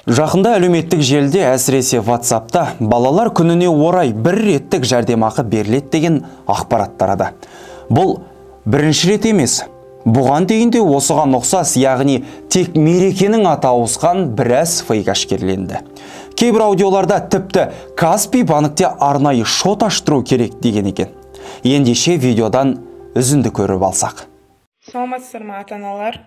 Жақында әлеуметтік желіде, әсіресе WhatsApp'та балалар күніне орай бір реттік жәрдемақы беріледі деген ақпарат тарады. Бұл бірінші рет емес. Бұған дейін де осыған ұқсас, яғни тек мерекенің аты ауысқан біраз фейк әшкереленді. Кейбір аудиоларда тіпті Каспий банкте арнайы шот аштыру керек деген екен. Ендеше видеодан үзінді көріп алсақ. Саламатсыздар ма ата-аналар?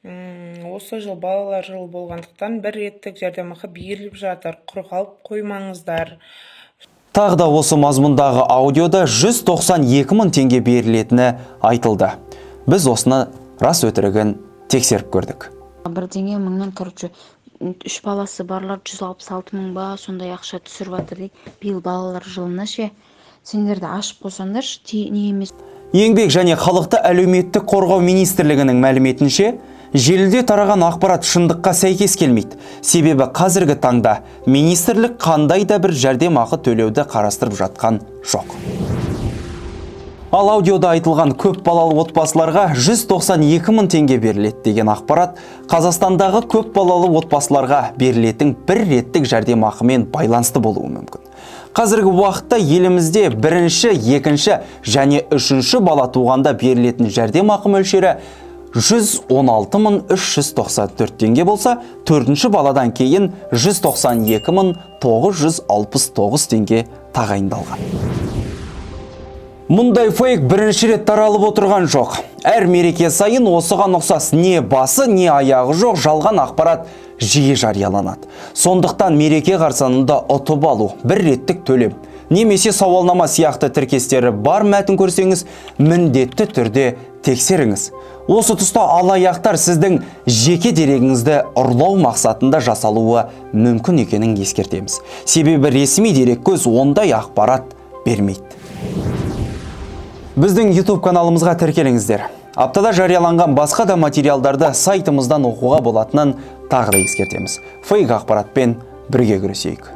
Осы жыл балалар жылы болғандықтан бір реттік жәрдемақы беріліп жатыр. Құр қалып қоймаңыздар. Тағы да осы мазмұндағы аудиода 192 мың теңге берілетіні айтылды. Біз осыны рас өтірігін тексеріп көрдік. Бірдеңе мыңнан тұрып 3 баласы барлар 166 мың ба, сондай ақша түсіріп жатыр дейді. Биыл балалар жылына ше. Сендерді ашып қойсаңдар, не емес. Еңбек және халықты әлеуметтік қорғау министрлігінің мәліметінше, желіде тараған ақпарат шындыққа сәйкес келмейді. Себебі қазіргі таңда министрлік қандай да бір жәрдемақы төлеуді қарастырып жатқан жоқ. Ал аудиода айтылған көп балалы отбасыларға 192 мың теңге беріледі деген ақпарат Қазақстандағы көп балалы отбасыларға берілетін бір реттік жәрдемақымен байланысты болуы мүмкін. Қазіргі уақытта елімізде бірінші, екінші және үшінші бала туғанда берілетін жәрдемақы мөлшері 116.394 теңге болса, төртінші баладан кейін 192.969 теңге тағайындалған. Мұндай фейк бірінші рет таралып отырған жоқ. Әр мереке сайын осыған ұқсас не басы, не аяғы жоқ жалған ақпарат жиі жарияланады. Сондықтан мереке қарсаңында ұтып алу, бір реттік төлем, немесе сауалнама сияқты тіркестері бар мәтін көрсеңіз, міндетті түрде тексеріңіз. Осы тұста алаяқтар сіздің жеке дерегіңізді ұрлау мақсатында жасалуы мүмкін екенін ескертеміз. Себебі ресми дереккөз ондай ақпарат бермейді. Біздің YouTube каналымызға тіркеліңіздер. Аптада жарияланған басқа да материалдарды сайтымыздан оқуға болатынын тағы да ескертеміз. Фейк ақпаратпен бірге күресейік.